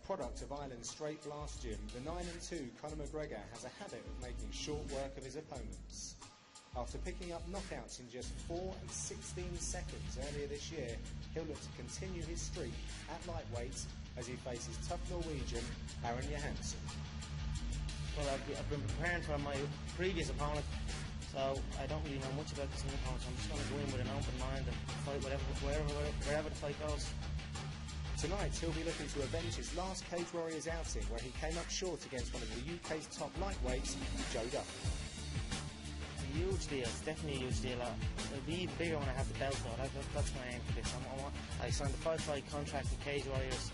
Product of Ireland's straight blast gym, the 9-2 Conor McGregor has a habit of making short work of his opponents. After picking up knockouts in just 4 and 16 seconds earlier this year, he'll look to continue his streak at lightweight as he faces tough Norwegian Aron Johansson. Well, I've been preparing for my previous opponent, so I don't really know much about this new opponent, so I'm just going to go in with an open mind and fight wherever the fight goes. Tonight he'll be looking to avenge his last Cage Warriors outing, where he came up short against one of the UK's top lightweights, Joe Duffy. It's a huge deal, it's definitely a huge deal. It'll be even bigger when I have the belt though, that's my aim for this. I signed a 5-fight contract with Cage Warriors,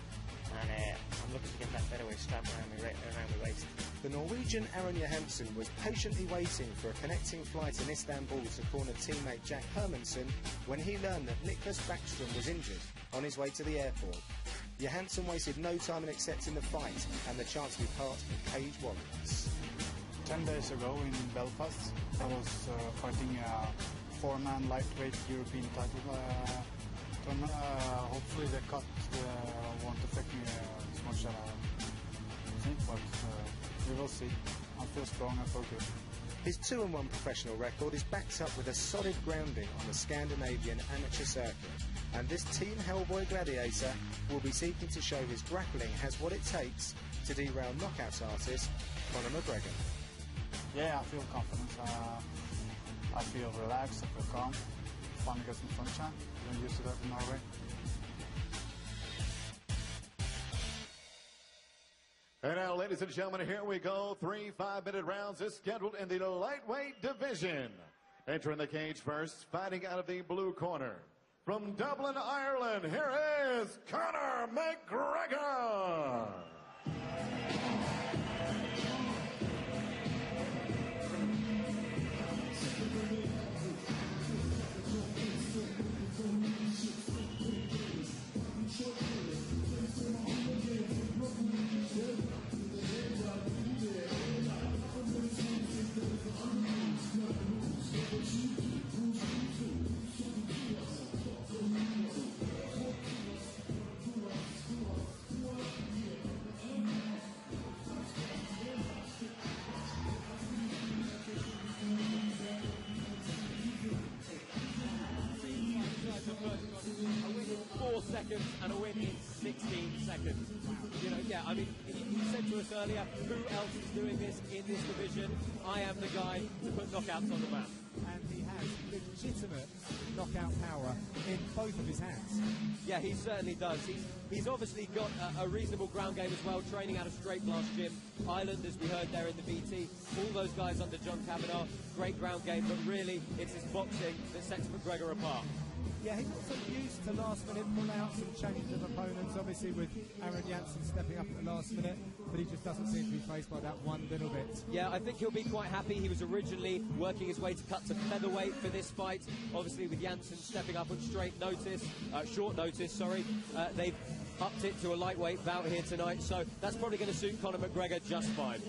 and I'm looking to get that featherweight strap around my waist. The Norwegian Aron Johansson was patiently waiting for a connecting flight in Istanbul to corner teammate Jack Hermansson when he learned that Niklas Backstrom was injured on his way to the airport. Johansson wasted no time in accepting the fight and the chance to be part of Cage Warriors. 10 days ago in Belfast, I was fighting a 4-man lightweight European title tournament. Hopefully the cut won't affect me as much as I think, but we will see. I feel strong and focused. His 2-1 professional record is backed up with a solid grounding on the Scandinavian amateur circuit, and this Team Hellboy gladiator will be seeking to show his grappling has what it takes to derail knockout artist Conor McGregor. Yeah, I feel confident. I feel relaxed, I feel calm. Finally get some sunshine. I'm used to that in Norway. And now, ladies and gentlemen, here we go. 3 5-minute rounds is scheduled in the lightweight division. Entering the cage first, fighting out of the blue corner. From Dublin, Ireland, here is Conor McGregor. A win in 4 seconds and a win in 16 seconds. You know, yeah, I mean, he said to us earlier, who else is doing this in this division? I am the guy to put knockouts on the map. And he has legitimate knockout power in both of his hands. Yeah, he certainly does. He's obviously got a reasonable ground game as well, training out of Straight Blast Gym. Ireland, as we heard there in the VT, all those guys under John Kavanagh, great ground game, but really it's his boxing that sets McGregor apart. Yeah, he got so used to last-minute pull-outs and changes of opponents, obviously with Aron Johansson stepping up at the last minute, but he just doesn't seem to be faced by that one little bit. Yeah, I think he'll be quite happy. He was originally working his way to cut to featherweight for this fight. Obviously with Johansson stepping up on short notice, sorry. They've upped it to a lightweight bout here tonight, so that's probably going to suit Conor McGregor just fine.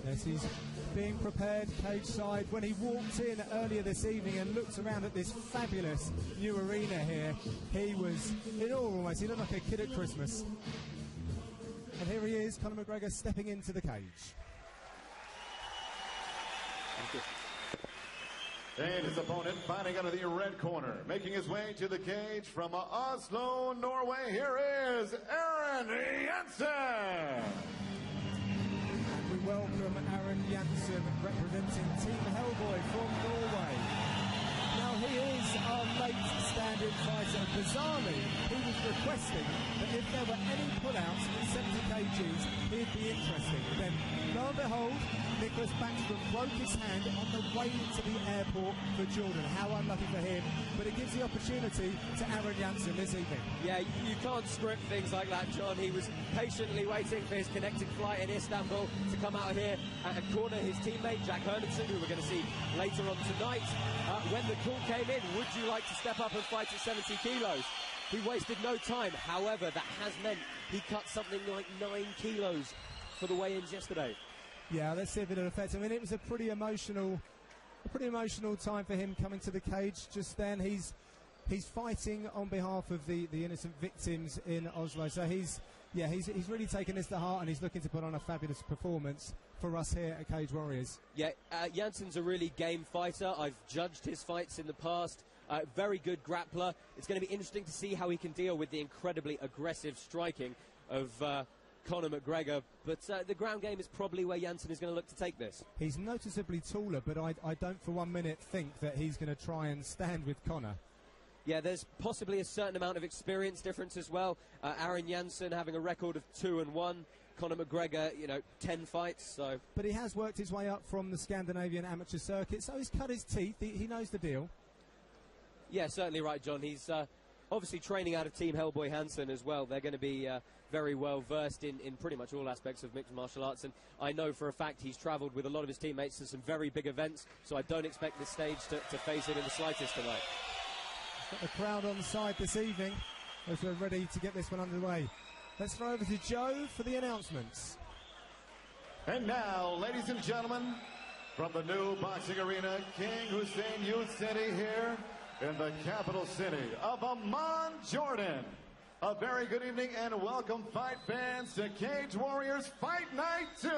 Yes, he's being prepared cage side. When he walked in earlier this evening and looked around at this fabulous new arena here, he was in awe almost. He looked like a kid at Christmas. And here he is, Conor McGregor stepping into the cage. And his opponent fighting out of the red corner, making his way to the cage from Oslo, Norway. Here is Aron Johansson. We welcome Aron Johansson, representing Team Hellboy from Norway. Now he is our late stand-in fighter. Bizarrely, he was requesting that if there were any pullouts in 70 kgs, he'd be interested. Then, lo and behold, Niklas Backstrom broke his hand on the way to the airport for Jordan. How unlucky for him, but it gives the opportunity to Aron Johansson this evening. Yeah, you can't script things like that, John. He was patiently waiting for his connecting flight in Istanbul to come out here and corner his teammate Jack Hermansson, who we're going to see later on tonight. When the call came in, would you like to step up and fight at 70 kilos? He wasted no time. However, that has meant he cut something like 9 kilos for the weigh-ins yesterday. Yeah, let's see if it'll affect him. I mean, it was a pretty emotional time for him coming to the cage just then. He's he's fighting on behalf of the innocent victims in Oslo. So he's really taken this to heart, and he's looking to put on a fabulous performance for us here at Cage Warriors. Yeah, Janssen's a really game fighter. I've judged his fights in the past. Very good grappler. It's going to be interesting to see how he can deal with the incredibly aggressive striking of Conor McGregor, but the ground game is probably where Janssen is going to look to take this. He's noticeably taller, but I don't for 1 minute think that he's going to try and stand with Conor. Yeah, there's possibly a certain amount of experience difference as well. Aaron Janssen having a record of 2-1. Conor McGregor, 10 fights. So, but he has worked his way up from the Scandinavian amateur circuit, so he's cut his teeth. He knows the deal. Yeah, certainly right, John. He's obviously training out of Team Hellboy Hansen as well. They're going to be very well versed in pretty much all aspects of mixed martial arts, and I know for a fact he's travelled with a lot of his teammates to some very big events, so I don't expect this stage to face him in the slightest tonight. Got the crowd on side this evening as we're ready to get this one underway. Let's throw over to Joe for the announcements. And now, ladies and gentlemen, from the new boxing arena, King Hussein Youth City here in the capital city of Amman, Jordan. A very good evening and welcome, fight fans, to Cage Warriors Fight Night 2.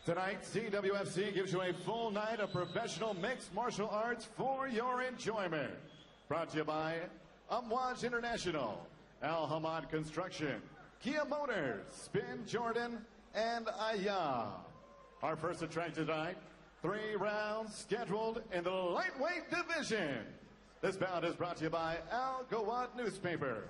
Tonight, CWFC gives you a full night of professional mixed martial arts for your enjoyment. Brought to you by Amwaj International, Al Hamad Construction, Kia Motors, Spin Jordan, and Aya. Our first attraction tonight, 3 rounds scheduled in the lightweight division. This bout is brought to you by Al Gawad Newspaper.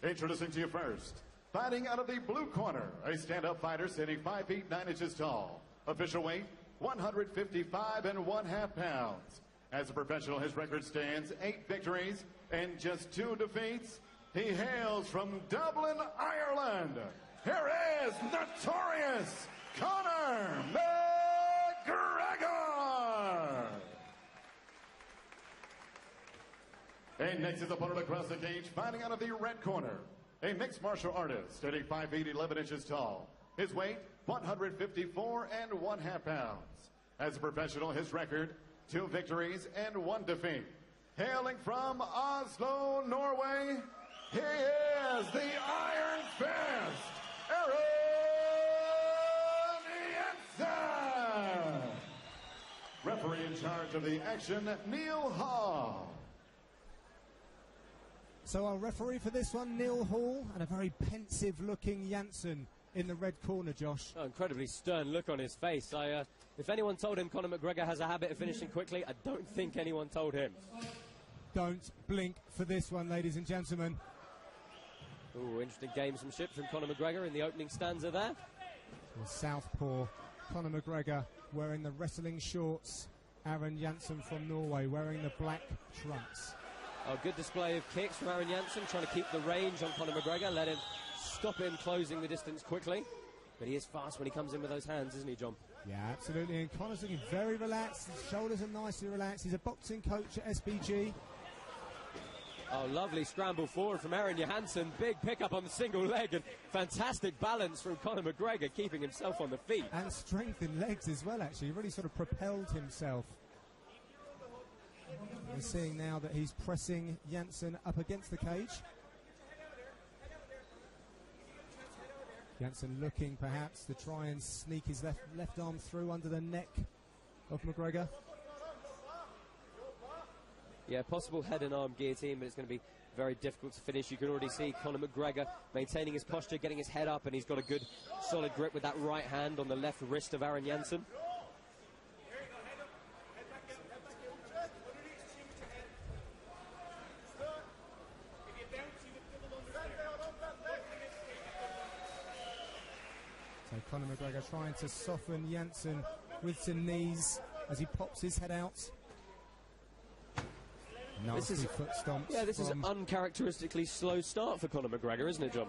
Introducing to you first, fighting out of the blue corner, a stand-up fighter standing 5 feet 9 inches tall. Official weight, 155 1/2 pounds. As a professional, his record stands 8 victories and just 2 defeats. He hails from Dublin, Ireland. Here is notorious Conor McGregor. And next is opponent across the cage, fighting out of the red corner, a mixed martial artist standing 5 feet 11 inches tall. His weight, 154 1/2 pounds. As a professional, his record, 2 victories and 1 defeat. Hailing from Oslo, Norway, he is the Iron Fist, Aaron Janssen. Referee in charge of the action, Neil Hall. So our referee for this one, Neil Hall, and a very pensive-looking Janssen in the red corner, Josh. Oh, incredibly stern look on his face. If anyone told him Conor McGregor has a habit of finishing quickly, I don't think anyone told him. Don't blink for this one, ladies and gentlemen. Ooh, interesting gamesmanship from Conor McGregor in the opening stanza there. The southpaw, Conor McGregor, wearing the wrestling shorts. Aaron Janssen from Norway, wearing the black trunks. Oh, good display of kicks from Aaron Janssen, trying to keep the range on Conor McGregor, let him stop him closing the distance quickly. But he is fast when he comes in with those hands, isn't he, John? Yeah, absolutely. And Conor's looking very relaxed. His shoulders are nicely relaxed. He's a boxing coach at SBG. Oh, lovely scramble forward from Aaron Johansson. Big pickup on the single leg and fantastic balance from Conor McGregor, keeping himself on the feet. And strength in legs as well, actually. He really sort of propelled himself. We're seeing now that he's pressing Janssen up against the cage. Janssen looking perhaps to try and sneak his left arm through under the neck of McGregor. Yeah, possible head and arm guillotine, but it's going to be very difficult to finish. You can already see Conor McGregor maintaining his posture, getting his head up, and he's got a good solid grip with that right hand on the left wrist of Aaron Janssen. So Conor McGregor trying to soften Janssen with some knees as he pops his head out. Nasty foot stomps. Yeah, this is an uncharacteristically slow start for Conor McGregor, isn't it, John?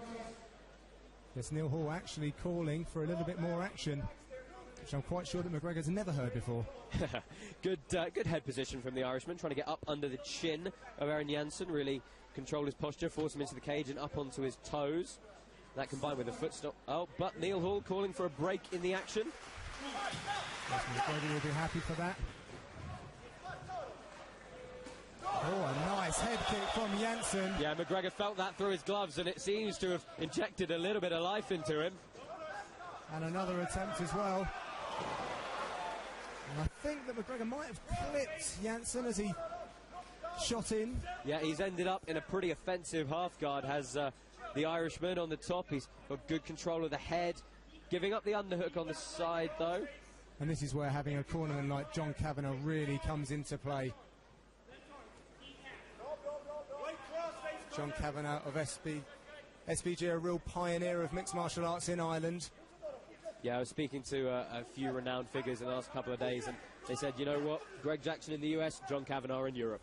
Yes, Neil Hall actually calling for a little bit more action, which I'm quite sure that McGregor's never heard before. Good head position from the Irishman, trying to get up under the chin of Aaron Janssen, really control his posture, force him into the cage and up onto his toes. That combined with a foot stomp. Oh, but Neil Hall calling for a break in the action. Yes, McGregor will be happy for that. Oh, a nice head kick from Janssen. Yeah, McGregor felt that through his gloves, and it seems to have injected a little bit of life into him. And another attempt as well. And I think that McGregor might have clipped Janssen as he shot in. Yeah, he's ended up in a pretty offensive half guard, has the Irishman on the top. He's got good control of the head, giving up the underhook on the side, though. And this is where having a cornerman like John Kavanagh really comes into play. John Kavanagh of SBG, a real pioneer of mixed martial arts in Ireland. Yeah, I was speaking to a few renowned figures in the last couple of days, and they said, you know what, Greg Jackson in the US, John Kavanagh in Europe.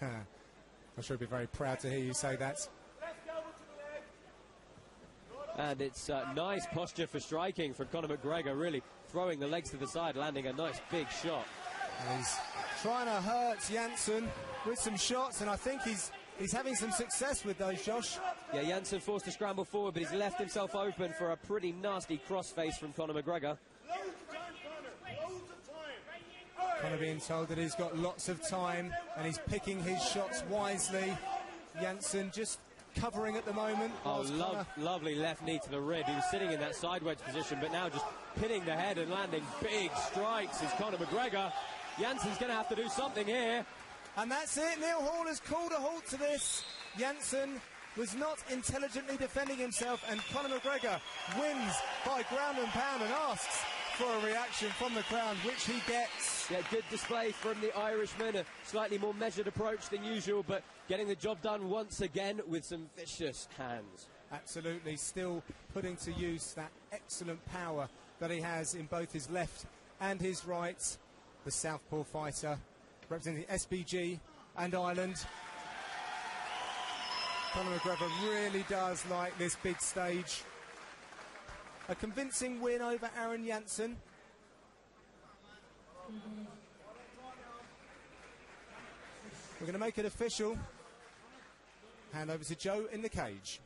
I'm sure he'd be very proud to hear you say that. And it's nice posture for striking from Conor McGregor, really throwing the legs to the side, landing a nice big shot. And he's trying to hurt Janssen with some shots, and I think he's having some success with those, Josh. Yeah, Janssen forced to scramble forward, but he's left himself open for a pretty nasty crossface from Conor McGregor. Conor being told that he's got lots of time, and he's picking his shots wisely. Janssen just covering at the moment. Oh, lovely left knee to the rib. He was sitting in that side wedge position, but now just pinning the head and landing big strikes is Conor McGregor. Janssen's going to have to do something here. And that's it. Neil Hall has called a halt to this. Janssen was not intelligently defending himself, and Conor McGregor wins by ground and pound and asks for a reaction from the crowd, which he gets. Yeah, good display from the Irishman, a slightly more measured approach than usual, but getting the job done once again with some vicious hands. Absolutely, still putting to use that excellent power that he has in both his left and his right. The southpaw fighter representing SBG and Ireland. Conor McGregor really does like this big stage. A convincing win over Aaron Janssen. We're going to make it official. Hand over to Joe in the cage.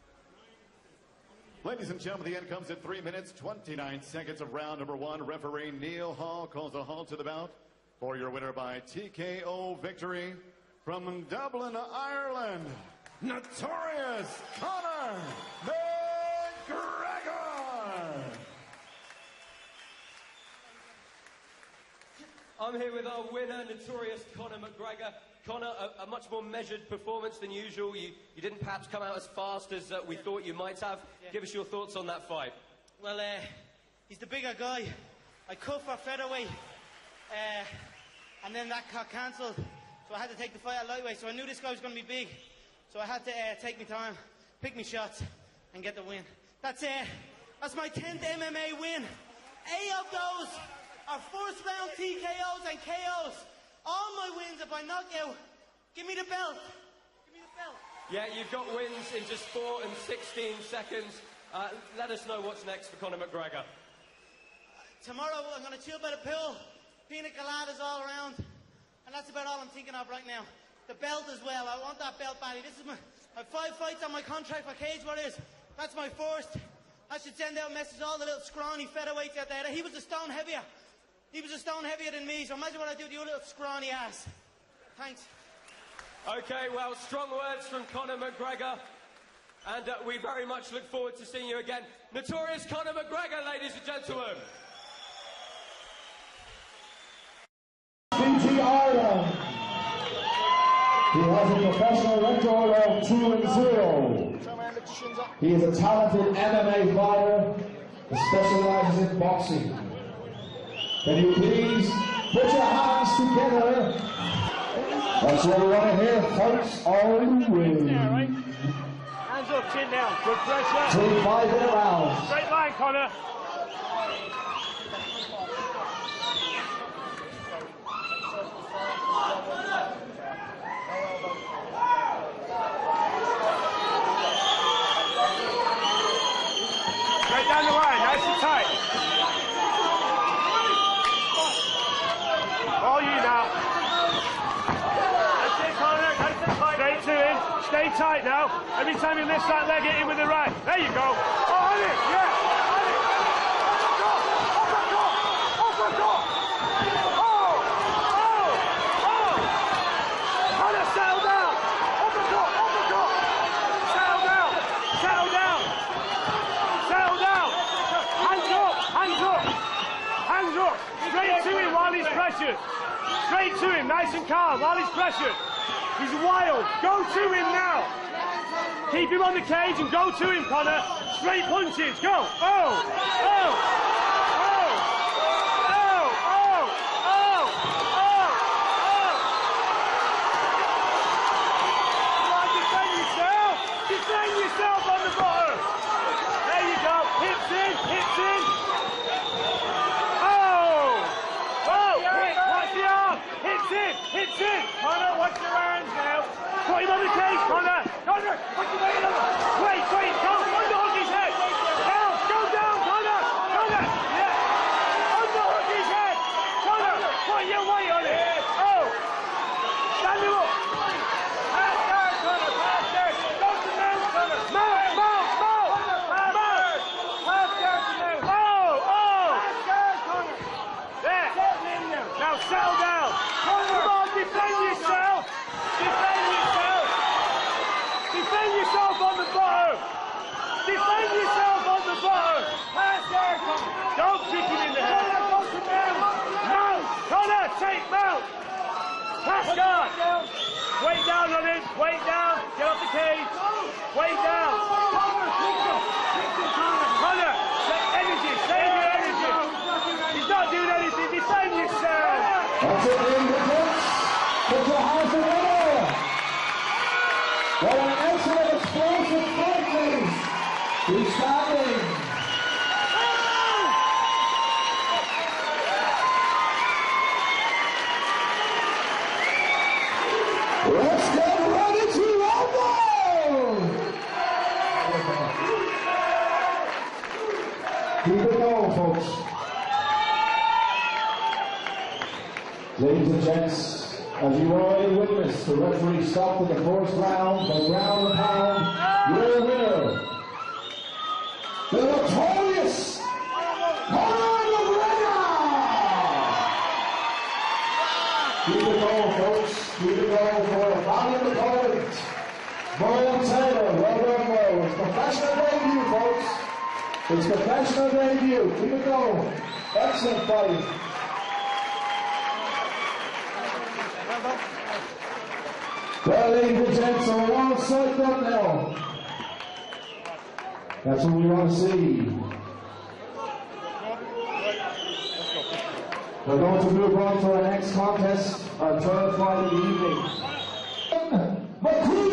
Ladies and gentlemen, the end comes at 3 minutes, 29 seconds of round number one. Referee Neil Hall calls a halt to the bout for your winner by TKO victory from Dublin, Ireland, Notorious Conor McGregor. I'm here with our winner, Notorious Conor McGregor. Conor, a much more measured performance than usual. You didn't perhaps come out as fast as we thought you might have. Yeah. Give us your thoughts on that fight. Well, he's the bigger guy. I cut for featherweight, and then that got cancelled. So I had to take the fight at lightweight. So I knew this guy was going to be big. So I had to take my time, pick my shots, and get the win. That's my 10th MMA win. 8 of those are first round TKOs and KOs. All my wins are by knockout. Give me the belt. Give me the belt. Yeah, you've got wins in just 4 and 16 seconds. Let us know what's next for Conor McGregor. Tomorrow I'm going to chill by the pool. Pina coladas all around. And that's about all I'm thinking of right now. The belt as well. I want that belt badly. This is my 5 fights on my contract for Cage Warriors. That's my first. I should send out a message to all the little scrawny featherweights out there that he was a stone heavier. He was a stone heavier than me, so imagine what I do to your little scrawny ass. Thanks. Okay, well, strong words from Conor McGregor. And we very much look forward to seeing you again. Notorious Conor McGregor, ladies and gentlemen. BT Ireland. He has a professional record of 2-0. He is a talented MMA fighter who specializes in boxing. Can you please put your hands together? That's what we want to hear, folks. All the way. Hands up, chin down. Good pressure. 2 5-minute rounds. Straight line, Conor. Straight down the line, nice and tight. All you now. That's it, Conor. Nice and tight. Straight to him. Stay tight now. Every time you lift that leg, hit him with the right. There you go. Oh, on it. Yeah. On it. Uppercut. Oh. Conor settled pressured. Straight to him, nice and calm, while he's pressured. He's wild. Go to him now. Keep him on the cage and go to him, Conor. Straight punches. Go. Oh! Oh! Oh! Oh! Oh! Oh! Oh! Oh! Come on, defend yourself. Defend yourself on the bottom. There you go. Hips in. Hips in. Oh! Oh! Hit. Watch the arm. Hips in. Hips in. Conor, watch your arms now. Put him on the cage, Conor. Conor, put your weight on him. Wait, wait, go. Underhook his head. Down, go down, Conor. Conor, yeah. Underhook his head. Conor, put your weight on it. Oh. Stand him up. Pass down, Conor. Pass down. Go to mount, Conor. Mount, mount, mount. Mount. Pass down to mount. Oh, oh. Pass down, Conor. There. Settle in now. Now settle down. Come on, defend yourself. Defend yourself. Defend yourself on the bottom. Defend yourself on the bottom. Pass there, Conor. Don't kick him in the head. Go to mount. Mount. Conor, take mount. Pass guard. Weight down on him. Weight down. Get off the cage. Weight down. Conor, save energy. Save your energy. He's not doing anything. Defend yourself. That's it, ladies and gents. Put your hands together. What an excellent explosive fight, ladies. He's standing. Let's get ready to rumble. Keep it going, folks. Ladies and gents, as you already witnessed, the referee stopped in the first round by ground and pound. Your winner, the notorious Conor McGregor! Keep it going, folks. Keep it going for a valiant opponent. Mo Taylor, well done, Mo. It's professional debut, folks. It's professional debut. Keep it going. Excellent fight. Well, ladies and gents, so we're all psyched up now. That's what we want to see. We're going to move on to our next contest, our third fight of the evening. McCrew!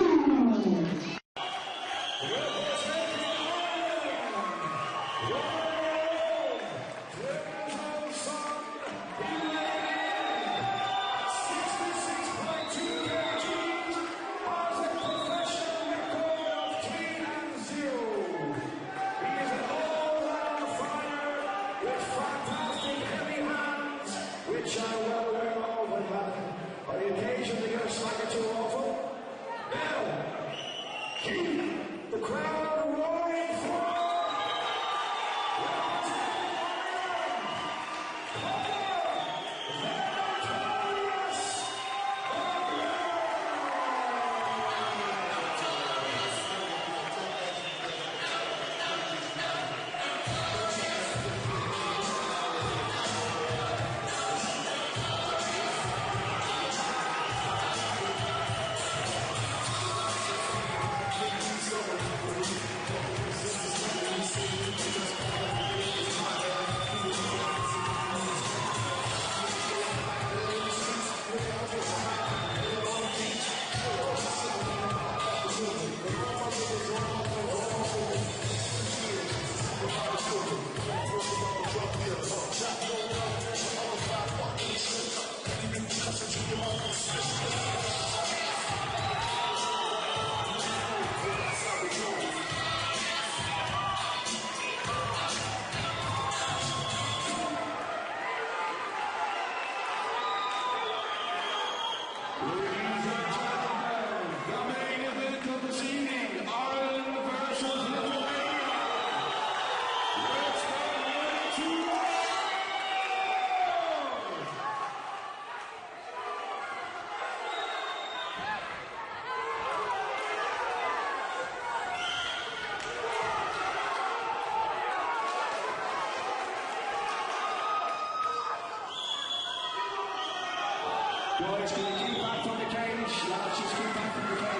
Guys, can you keep back from the cage? Lads, just keep back from the cage.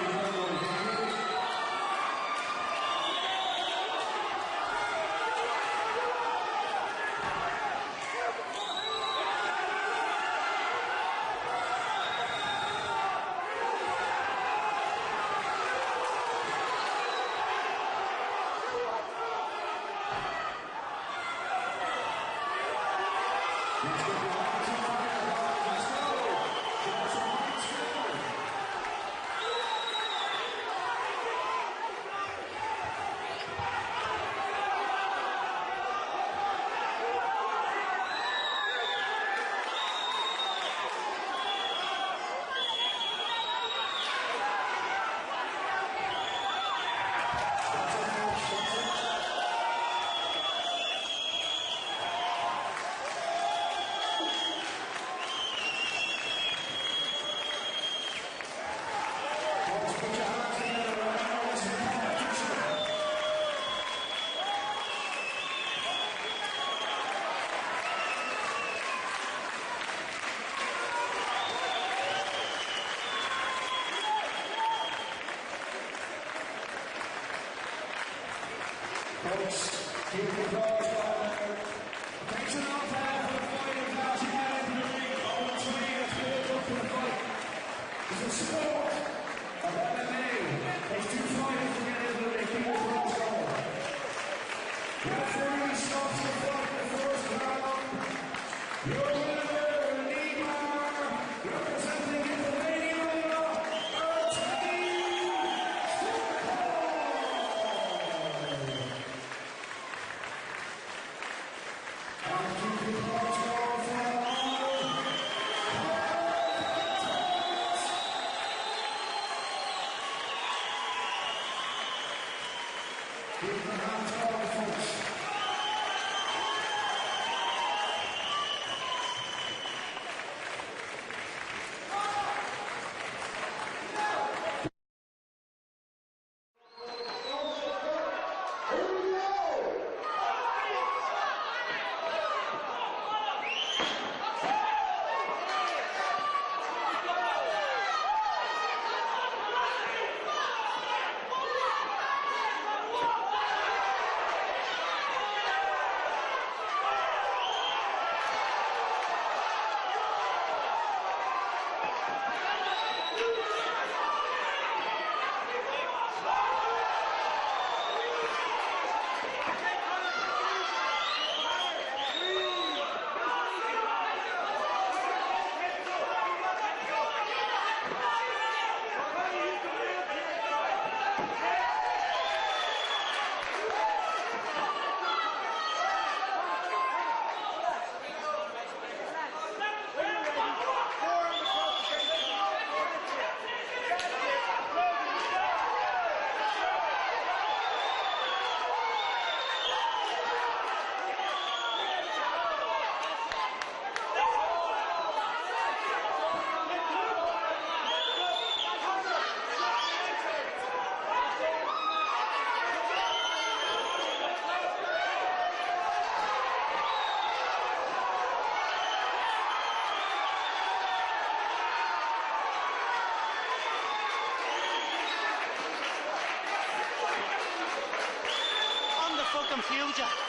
Folks, keep the applause going. Thanks a lot for the fighting guys who get into the ring. All the train that's built up for the fight. It's a sport of MMA. Takes two fighters to get into the ring. Keep the applause going. Referee stops the fight in the first round. Your winner, Neymar, representing Lithuania, Keep the hands going, folks. I'm the fucking future.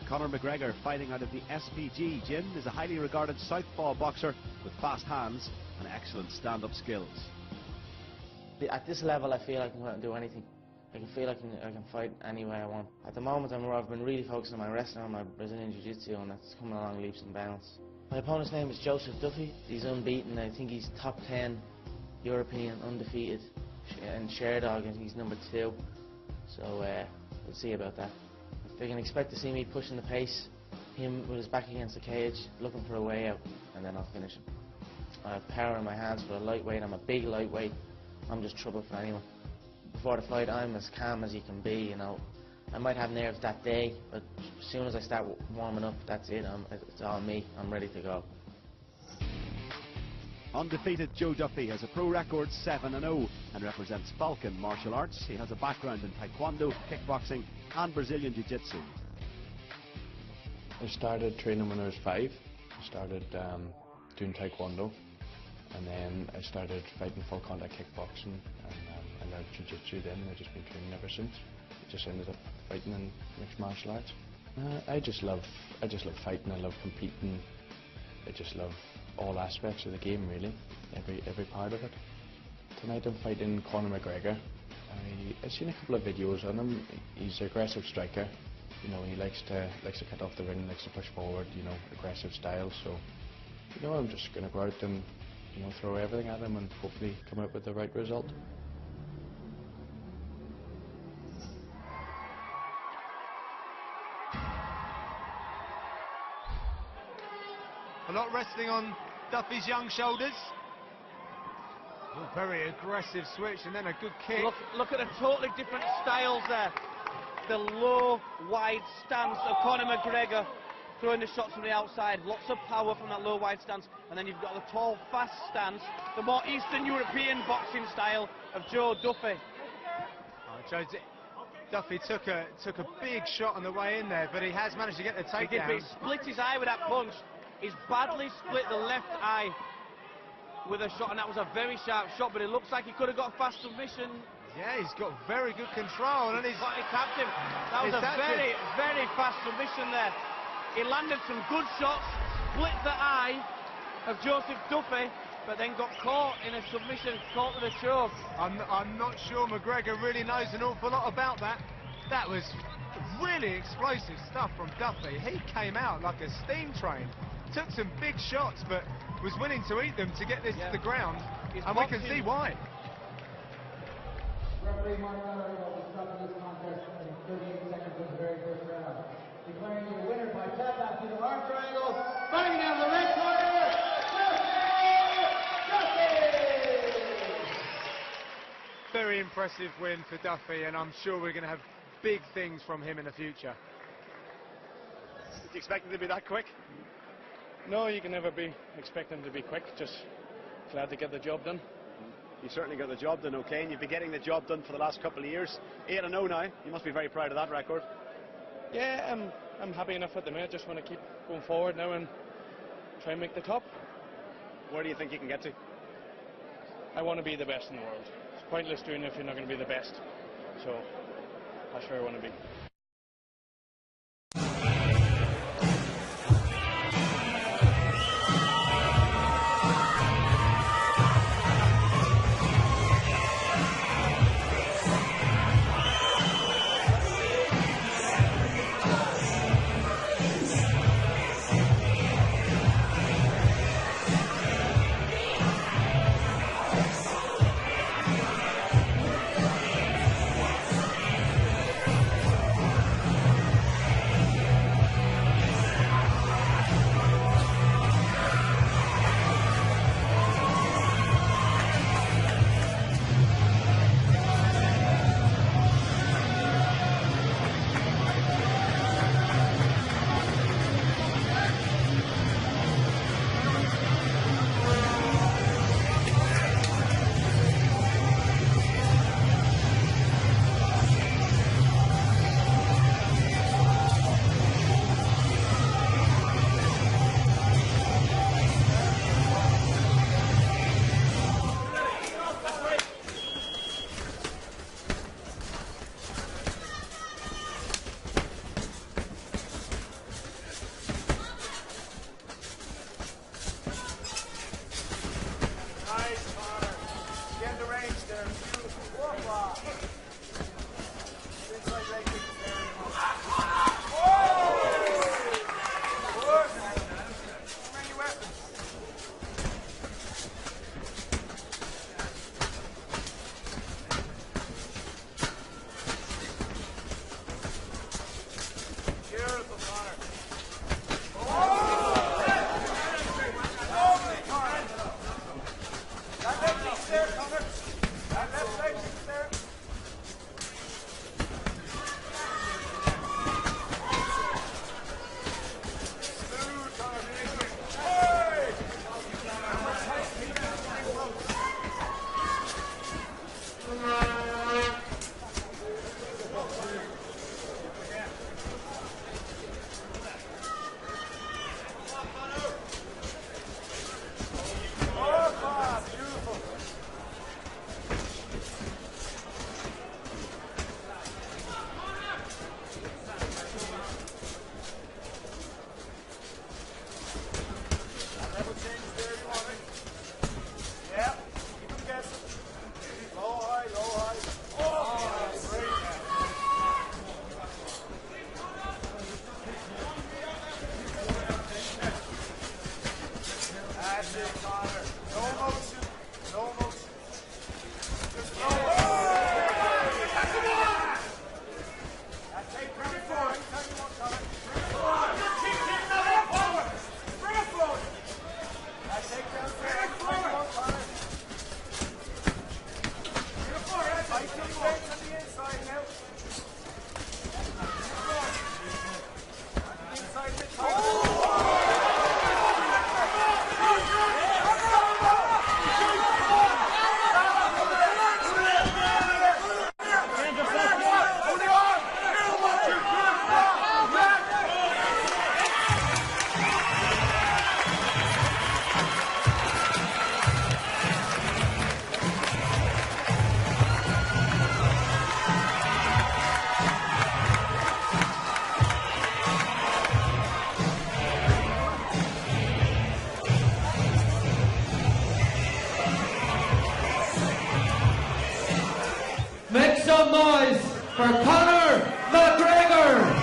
Conor McGregor fighting out of the SPG gym is a highly regarded southpaw boxer with fast hands and excellent stand-up skills. At this level, I feel I can go out and do anything. I can feel I can fight any way I want. At the moment, I've been really focused on my wrestling and my Brazilian Jiu-Jitsu, and that's coming along leaps and bounds. My opponent's name is Joseph Duffy. He's unbeaten. I think he's top 10 European undefeated in share dog, and he's number 2. So we'll see about that. They can expect to see me pushing the pace, him with his back against the cage, looking for a way out, and then I'll finish him. I have power in my hands for a lightweight. I'm a big lightweight. I'm just trouble for anyone. Before the fight, I'm as calm as you can be, you know. I might have nerves that day, but as soon as I start warming up, that's it. It's all me. I'm ready to go. Undefeated Joe Duffy has a pro record 7-0 and represents Falcon Martial Arts. He has a background in Taekwondo, kickboxing and Brazilian Jiu-Jitsu. I started training when I was 5. I started doing Taekwondo, and then I started fighting full contact kickboxing, and I learned Jiu-Jitsu then. I've just been training ever since. I just ended up fighting in mixed martial arts. I just love fighting. I love competing. I just love all aspects of the game, really, every part of it. Tonight I'm fighting Conor McGregor. I've seen a couple of videos on him. He's an aggressive striker. You know, he likes to cut off the ring, likes to push forward. You know, aggressive style. So, you know, I'm just going to go out and, you know, throw everything at him and hopefully come out with the right result. A lot resting on Duffy's young shoulders. Very aggressive switch and then a good kick. Look at the totally different styles there. The low, wide stance of Conor McGregor throwing the shots from the outside. Lots of power from that low, wide stance. And then you've got the tall, fast stance, the more Eastern European boxing style of Joe Duffy. Duffy took a big shot on the way in there, but he has managed to get the takedown. He did, but he split his eye with that punch. He's badly split the left eye with a shot, and that was a very sharp shot, but it looks like he could have got a fast submission. Yeah, he's got very good control, and he's tapped him. That was a very, very fast submission there. He landed some good shots, split the eye of Joseph Duffy, but then got caught in a submission, caught with a choke. I'm not sure McGregor really knows an awful lot about that. That was really explosive stuff from Duffy. He came out like a steam train. Took some big shots, but was willing to eat them to get this to the ground, and we can see why. Referee Brandao will stop this contest in 38 seconds of the very first round. Declaring the winner by tap out to the arm triangle, fighting down the red corner, Duffy! Very impressive win for Duffy, and I'm sure we're going to have big things from him in the future. Did you expect him to be that quick? No, you can never be expecting to be quick, just glad to get the job done. You certainly got the job done okay, and you've been getting the job done for the last couple of years. 8-0 now, you must be very proud of that record. Yeah, I'm happy enough at the minute, just want to keep going forward now and try and make the top. Where do you think you can get to? I want to be the best in the world. It's pointless doing it if you're not going to be the best, so that's where I want to be. leg's there, Conor. That left leg is there. Smooth, Conor. Hey! Make some noise for Conor McGregor!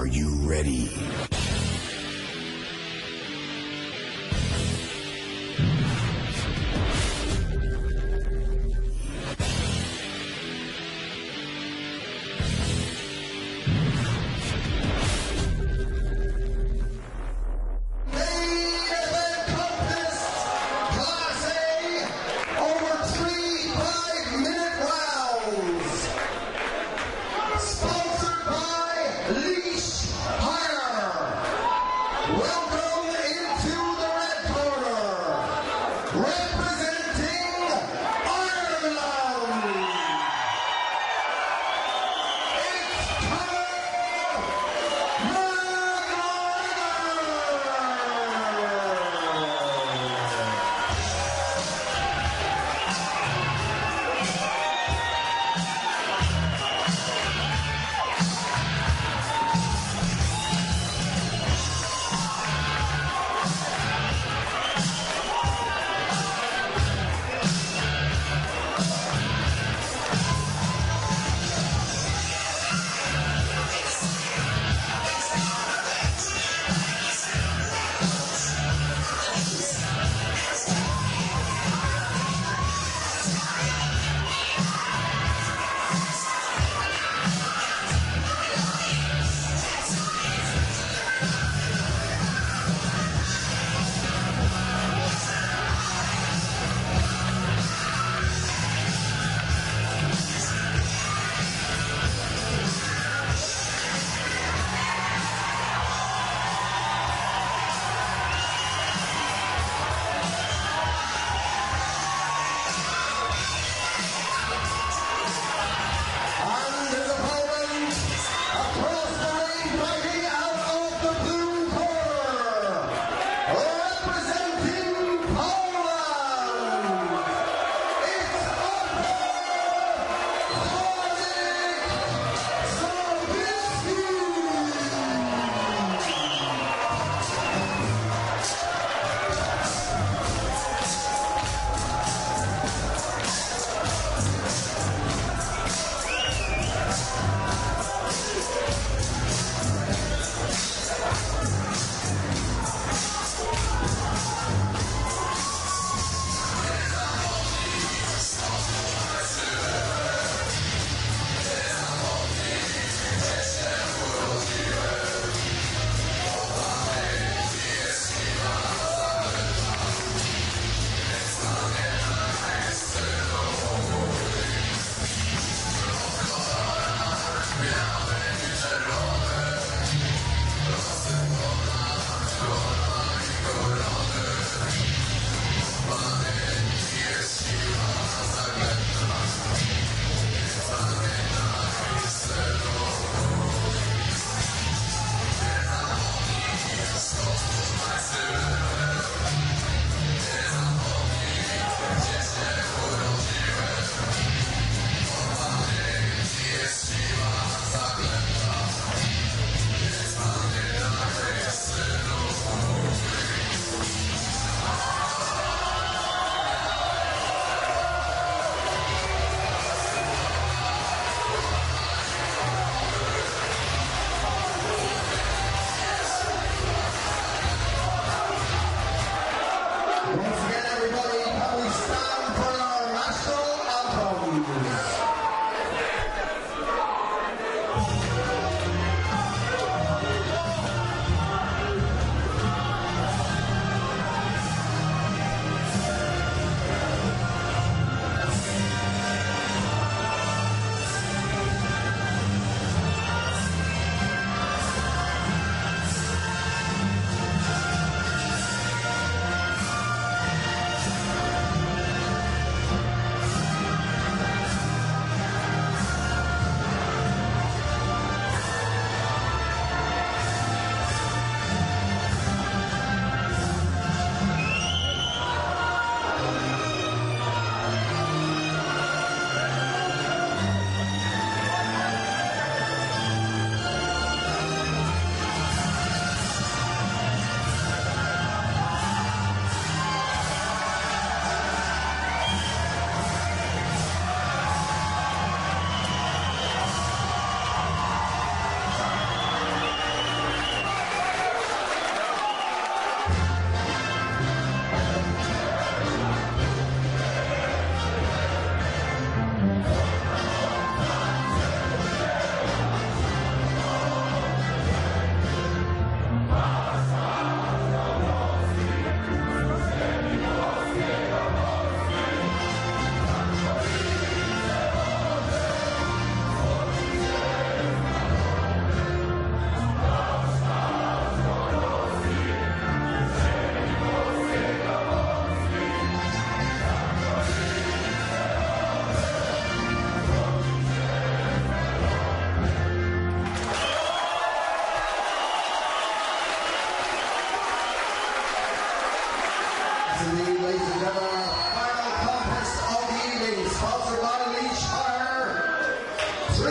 Are you ready? Sponsored by Leash Hire.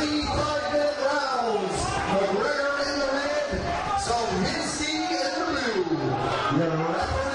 3 5-minute rounds. McGregor in the red, Zalminski in the blue. Your referee,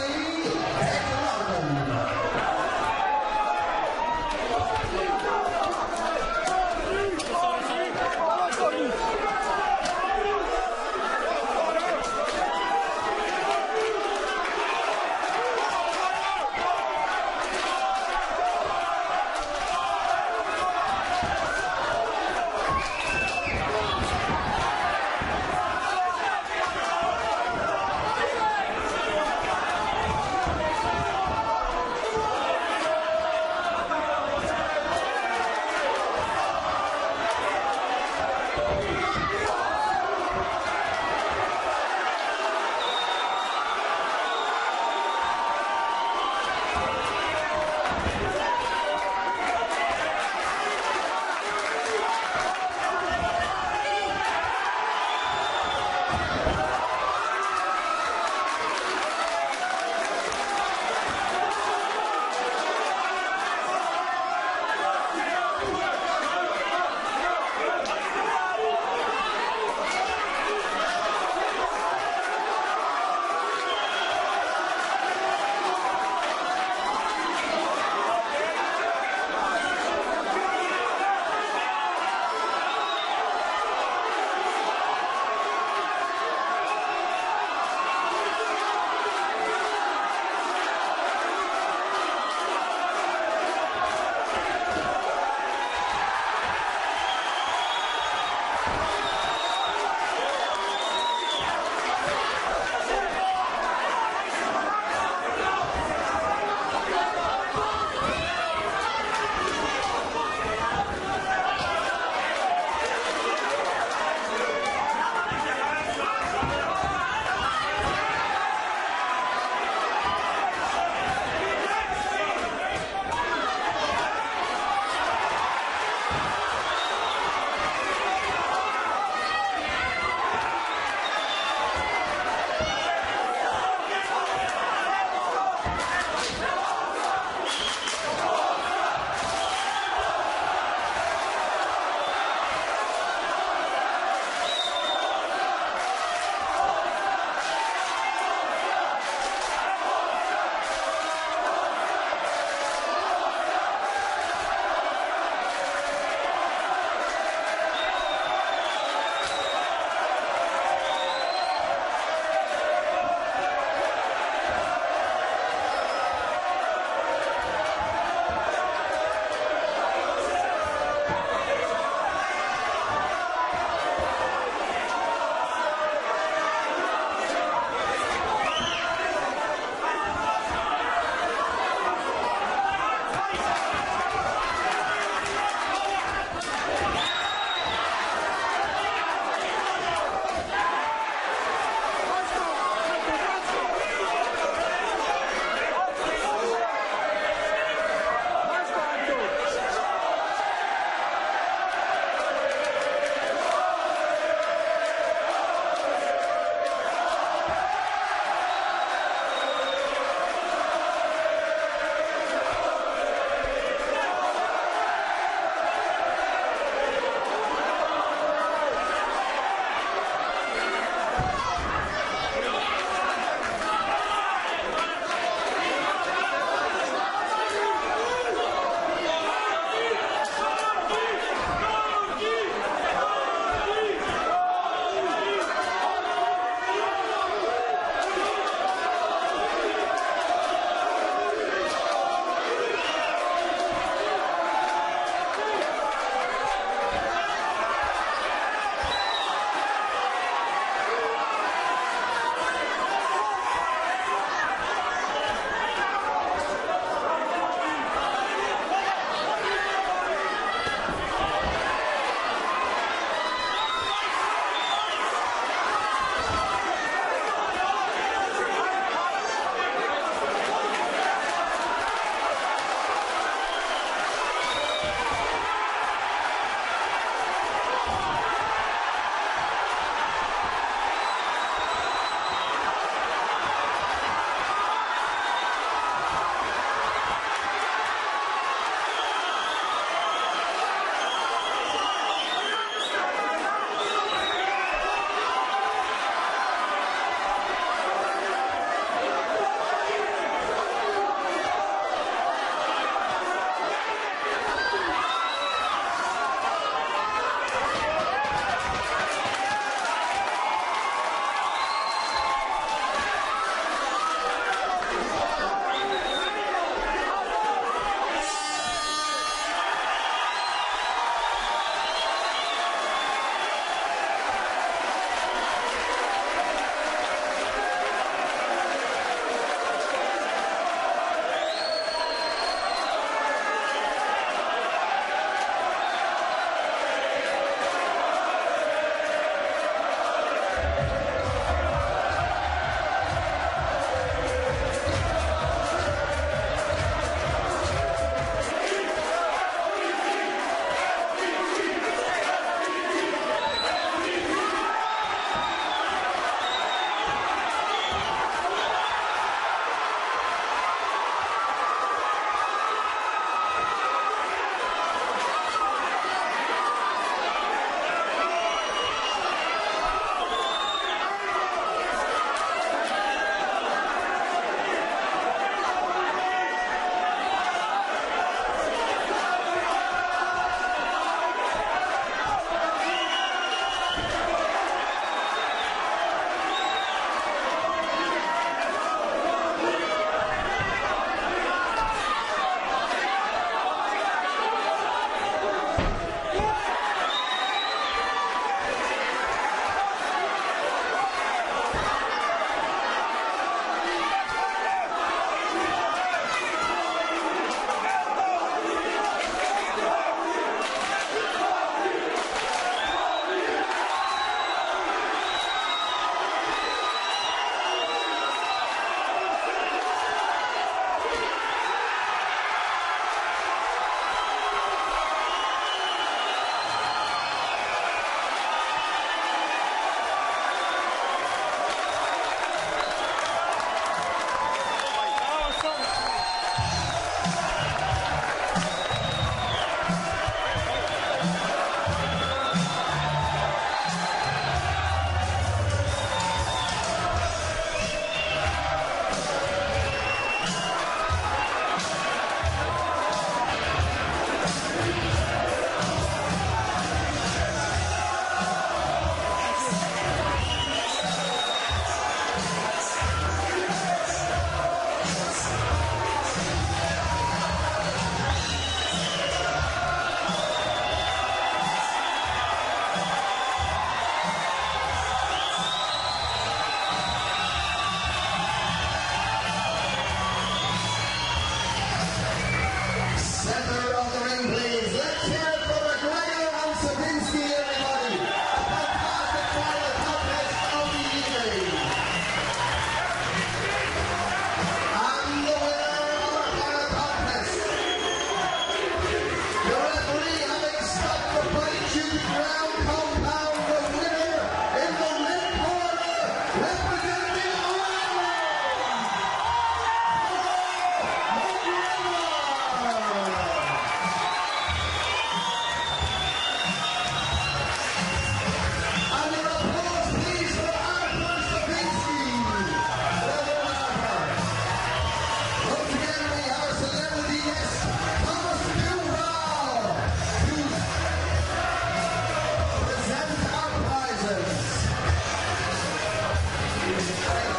Thank you.